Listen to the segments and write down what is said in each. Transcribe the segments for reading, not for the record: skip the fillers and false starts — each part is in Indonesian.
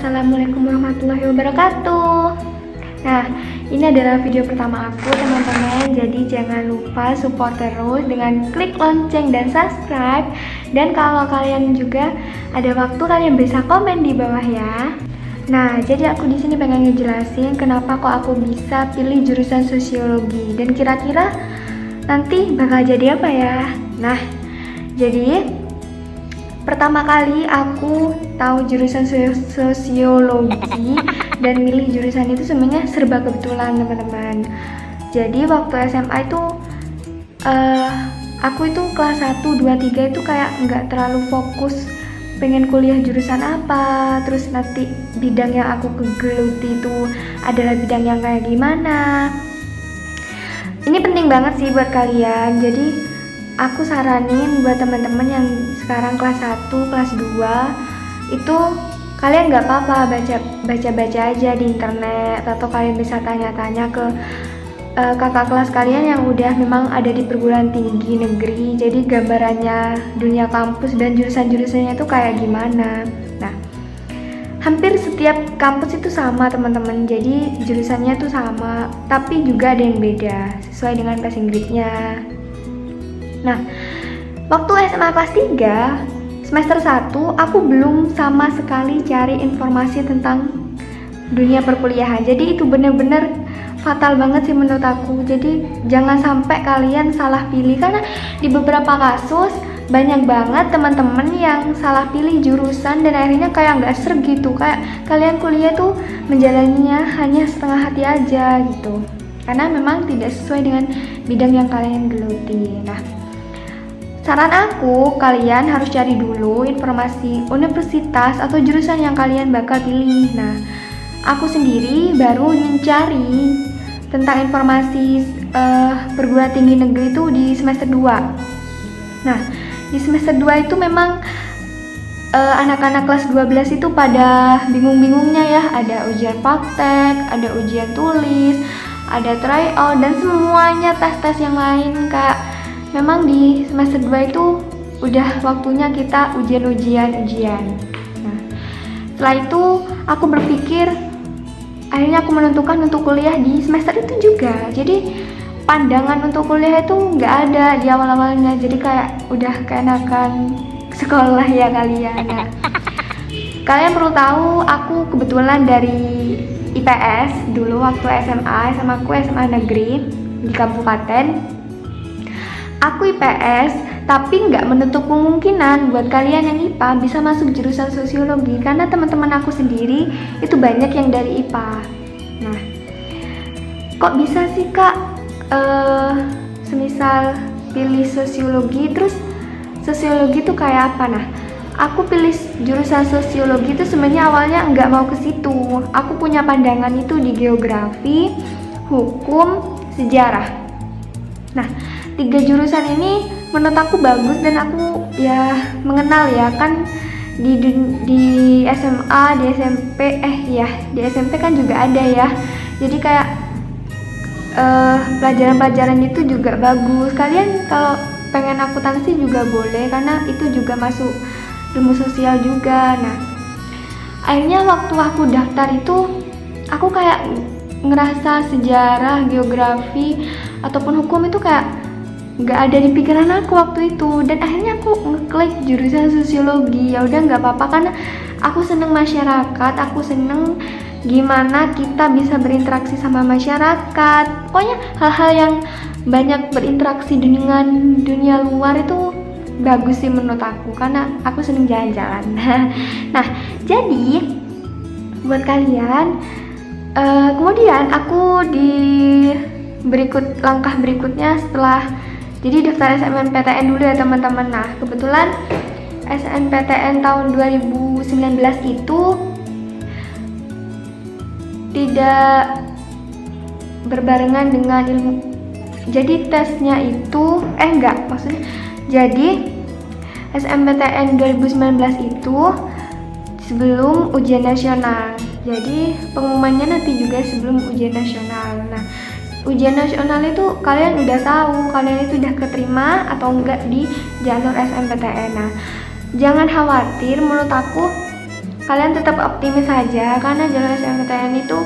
Assalamualaikum warahmatullahi wabarakatuh. Nah, ini adalah video pertama aku teman-teman. Jadi jangan lupa support terus dengan klik lonceng dan subscribe. Dan kalau kalian juga ada waktu, kalian bisa komen di bawah ya. Nah, jadi aku di sini pengen ngejelasin kenapa kok aku bisa pilih jurusan sosiologi dan kira-kira nanti bakal jadi apa ya. Nah, jadi pertama kali aku tahu jurusan sosiologi dan milih jurusan itu sebenarnya serba kebetulan teman-teman. Jadi waktu SMA itu aku itu kelas 1, 2, 3 itu kayak nggak terlalu fokus pengen kuliah jurusan apa, terus nanti bidang yang aku geluti itu adalah bidang yang kayak gimana. Ini penting banget sih buat kalian. Jadi aku saranin buat teman-teman yang sekarang kelas 1, kelas 2 itu kalian nggak apa-apa baca-baca aja di internet, atau kalian bisa tanya-tanya ke kakak kelas kalian yang udah memang ada di perguruan tinggi negeri. Jadi gambarannya dunia kampus dan jurusan-jurusannya itu kayak gimana. Nah, hampir setiap kampus itu sama teman-teman. Jadi jurusannya tuh sama, tapi juga ada yang beda sesuai dengan passing grade-nya. Nah, waktu SMA kelas 3, semester 1, aku belum sama sekali cari informasi tentang dunia perkuliahan. Jadi itu bener-bener fatal banget sih menurut aku. Jadi jangan sampai kalian salah pilih, karena di beberapa kasus banyak banget teman-teman yang salah pilih jurusan dan akhirnya kayak nggak ser gitu. Kayak kalian kuliah tuh menjalaninya hanya setengah hati aja gitu, karena memang tidak sesuai dengan bidang yang kalian geluti. Nah, saran aku, kalian harus cari dulu informasi universitas atau jurusan yang kalian bakal pilih. Nah, aku sendiri baru mencari tentang informasi perguruan tinggi negeri itu di semester 2. Nah, di semester 2 itu memang anak-anak kelas 12 itu pada bingung-bingungnya ya. Ada ujian praktek, ada ujian tulis, ada tryout, dan semuanya tes-tes yang lain. Kayak memang di semester 2 itu udah waktunya kita ujian. Nah, setelah itu aku berpikir, akhirnya aku menentukan untuk kuliah di semester itu juga. Jadi pandangan untuk kuliah itu nggak ada di awal-awalnya. Jadi kayak udah keenakan sekolah ya kalian. Nah, kalian perlu tahu aku kebetulan dari IPS dulu waktu SMA aku SMA negeri di kabupaten. Aku IPS, tapi nggak menutup kemungkinan buat kalian yang IPA bisa masuk jurusan sosiologi, karena teman-teman aku sendiri itu banyak yang dari IPA. Nah, kok bisa sih kak semisal pilih sosiologi, terus sosiologi itu kayak apa? Nah, aku pilih jurusan sosiologi itu sebenarnya awalnya nggak mau ke situ. Aku punya pandangan itu di geografi, hukum, sejarah. Nah, 3 jurusan ini menurut aku bagus dan aku ya mengenal ya kan di SMA, di SMP, di SMP kan juga ada ya. Jadi kayak pelajaran-pelajaran itu juga bagus. Kalian kalau pengen akuntansi juga boleh, karena itu juga masuk ilmu sosial juga. Nah, akhirnya waktu aku daftar itu aku kayak ngerasa sejarah, geografi ataupun hukum itu kayak nggak ada di pikiran aku waktu itu, dan akhirnya aku ngeklik jurusan sosiologi. Ya udah nggak apa-apa, karena aku seneng masyarakat, aku seneng gimana kita bisa berinteraksi sama masyarakat. Pokoknya hal-hal yang banyak berinteraksi dengan dunia luar itu bagus sih menurut aku, karena aku seneng jalan-jalan. Nah, jadi buat kalian kemudian aku di langkah berikutnya setelah jadi daftar SNMPTN dulu ya teman-teman. Nah, kebetulan SNMPTN tahun 2019 itu tidak berbarengan dengan ilmu. Jadi tesnya itu jadi SNMPTN 2019 itu sebelum ujian nasional. Jadi pengumumannya nanti juga sebelum ujian nasional. Nah, ujian nasional itu kalian udah tahu kalian itu udah keterima atau enggak di jalur SNMPTN. Nah, jangan khawatir, menurut aku kalian tetap optimis saja, karena jalur SNMPTN itu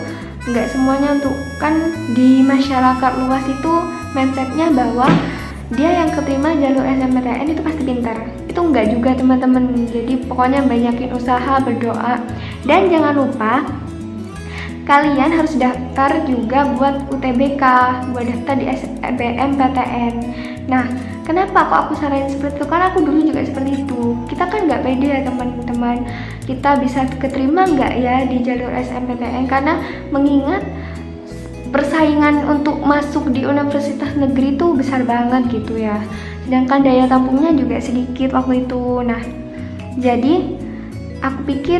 nggak semuanya untuk, kan di masyarakat luas itu mindsetnya bahwa dia yang keterima jalur SNMPTN itu pasti pintar. Itu enggak juga teman-teman. Jadi pokoknya banyakin usaha, berdoa, dan jangan lupa kalian harus daftar juga buat UTBK, buat daftar di SBMPTN. Nah, kenapa kok aku saranin seperti itu? Karena aku dulu juga seperti itu. Kita kan nggak pede ya teman-teman, kita bisa keterima nggak ya di jalur SNMPTN, karena mengingat persaingan untuk masuk di universitas negeri itu besar banget gitu ya, sedangkan daya tampungnya juga sedikit waktu itu. Nah, jadi aku pikir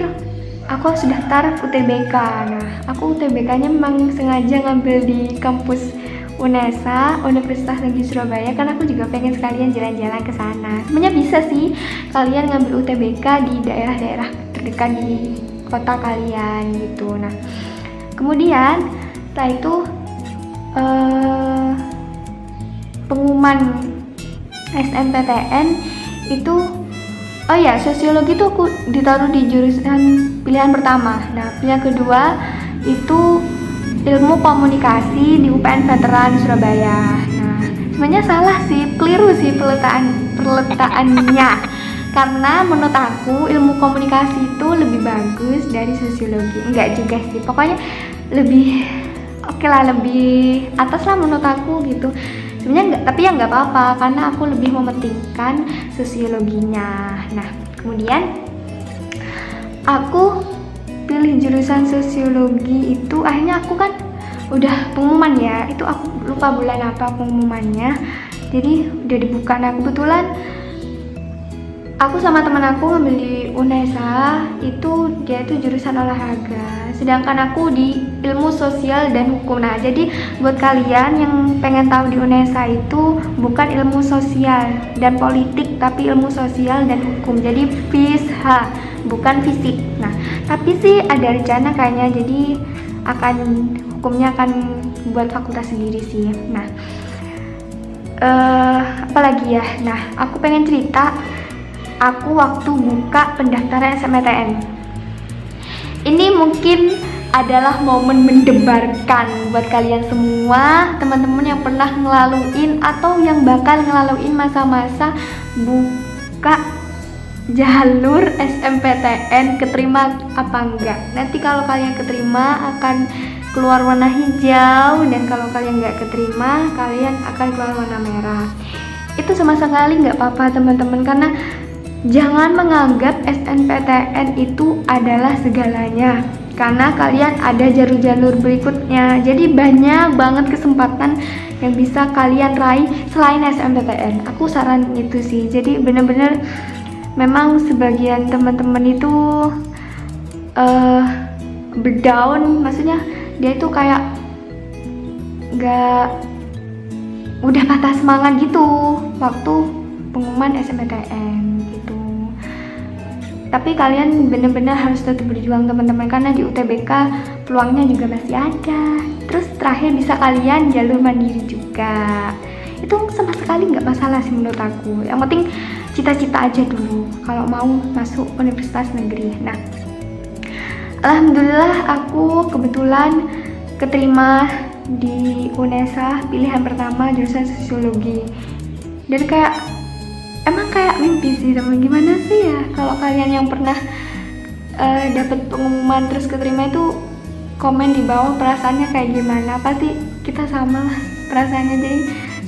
aku harus daftar UTBK. Nah, aku UTBK-nya memang sengaja ngambil di kampus UNESA, Universitas Negeri Surabaya, karena aku juga pengen sekalian jalan-jalan ke sana. Sebenarnya bisa sih kalian ngambil UTBK di daerah-daerah terdekat di kota kalian gitu. Nah, kemudian setelah itu pengumuman SNMPTN itu, oh ya, sosiologi itu aku ditaruh di jurusan pilihan pertama. Nah, pilihan kedua itu ilmu komunikasi di UPN Veteran Surabaya. Nah, sebenarnya salah sih, keliru sih peletakannya. Karena menurut aku ilmu komunikasi itu lebih bagus dari sosiologi. Enggak juga sih, pokoknya lebih oke lah, lebih atas lah menurut aku gitu. Sebenarnya enggak, tapi ya nggak apa-apa karena aku lebih mementingkan sosiologinya. Nah, kemudian aku pilih jurusan sosiologi itu, akhirnya aku kan udah pengumuman ya, itu aku lupa bulan apa pengumumannya, jadi udah dibuka. Nah, kebetulan aku sama teman aku ngambil di UNESA, itu dia itu jurusan olahraga, sedangkan aku di ilmu sosial dan hukum. Nah, jadi buat kalian yang pengen tahu di UNESA itu bukan ilmu sosial dan politik, tapi ilmu sosial dan hukum. Jadi FISH, bukan fisik. Nah, tapi sih ada rencana kayaknya, jadi hukumnya akan buat fakultas sendiri sih. Nah, apalagi ya. Nah, aku pengen cerita. Aku waktu buka pendaftaran SNMPTN, ini mungkin adalah momen mendebarkan buat kalian semua, teman-teman yang pernah ngelaluin atau yang bakal ngelaluin masa-masa buka jalur SNMPTN, keterima apa enggak. Nanti kalau kalian keterima akan keluar warna hijau, dan kalau kalian nggak keterima kalian akan keluar warna merah. Itu sama sekali nggak apa-apa teman-teman, karena jangan menganggap SNMPTN itu adalah segalanya, karena kalian ada jalur-jalur berikutnya. Jadi banyak banget kesempatan yang bisa kalian raih selain SNMPTN. Aku saran itu sih. Jadi bener-bener memang sebagian teman-teman itu berdown, maksudnya dia itu kayak udah patah semangat gitu waktu pengumuman SNMPTN. Tapi kalian benar-benar harus tetap berjuang teman-teman, karena di UTBK peluangnya juga masih ada. Terus terakhir bisa kalian jalur mandiri juga. Itu sama sekali nggak masalah sih menurut aku. Yang penting cita-cita aja dulu kalau mau masuk universitas negeri. Nah, alhamdulillah aku kebetulan keterima di UNESA pilihan pertama jurusan sosiologi. Dan emang kayak mimpi sih teman. Gimana sih ya kalau kalian yang pernah dapat pengumuman terus keterima itu komen di bawah perasaannya kayak gimana. Pasti kita sama lah perasaannya, jadi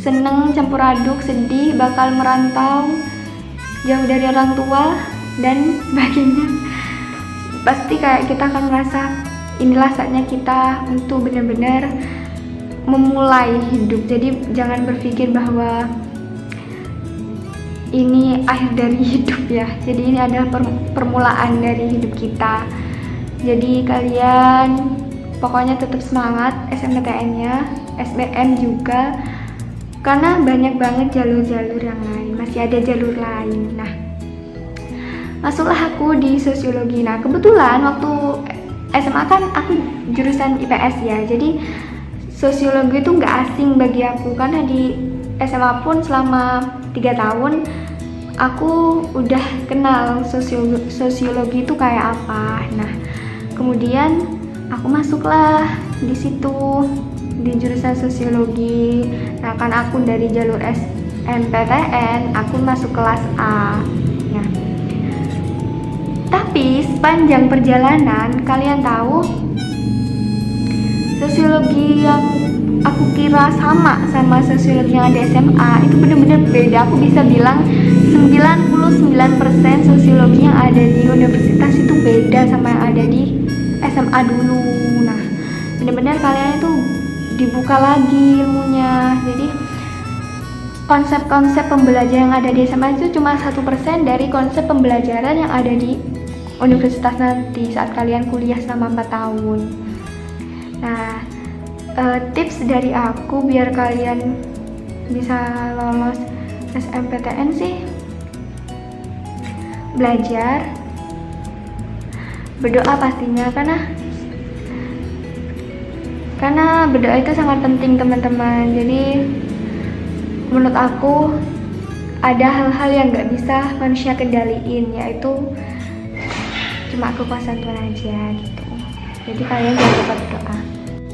seneng campur aduk, sedih, bakal merantau jauh dari orang tua dan sebagainya. Pasti kayak kita akan merasa inilah saatnya kita untuk benar-benar memulai hidup. Jadi jangan berpikir bahwa ini akhir dari hidup ya. Jadi ini adalah permulaan dari hidup kita. Jadi kalian pokoknya tetap semangat SNMPTN-nya, SBM juga, karena banyak banget jalur-jalur yang lain, masih ada jalur lain. Nah, masuklah aku di sosiologi. Nah, kebetulan waktu SMA kan aku jurusan IPS ya, jadi sosiologi itu nggak asing bagi aku, karena di SMA pun selama 3 tahun aku udah kenal sosiologi itu kayak apa. Nah, kemudian aku masuklah di situ di jurusan sosiologi. Nah, kan aku dari jalur SNMPTN, aku masuk kelas A. Nah, tapi sepanjang perjalanan kalian tahu sosiologi yang aku kira sama sosiologi yang ada SMA itu bener-bener beda. Aku bisa bilang 99% sosiologi yang ada di universitas itu beda sama yang ada di SMA dulu. Nah, bener-bener kalian itu dibuka lagi ilmunya. Jadi konsep-konsep pembelajaran yang ada di SMA itu cuma 1% dari konsep pembelajaran yang ada di universitas nanti saat kalian kuliah selama 4 tahun. Nah, tips dari aku biar kalian bisa lolos SNMPTN sih, belajar, berdoa pastinya, karena berdoa itu sangat penting teman-teman. Jadi menurut aku ada hal-hal yang gak bisa manusia kendaliin, yaitu cuma kekuasaan Tuhan aja gitu. Jadi kalian jangan lupa berdoa.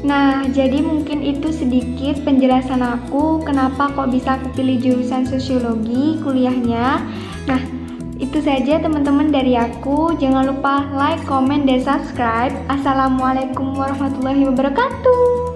Nah, jadi mungkin itu sedikit penjelasan aku kenapa kok bisa aku pilih jurusan sosiologi kuliahnya. Nah, itu saja teman-teman dari aku. Jangan lupa like, comment, dan subscribe. Assalamualaikum warahmatullahi wabarakatuh.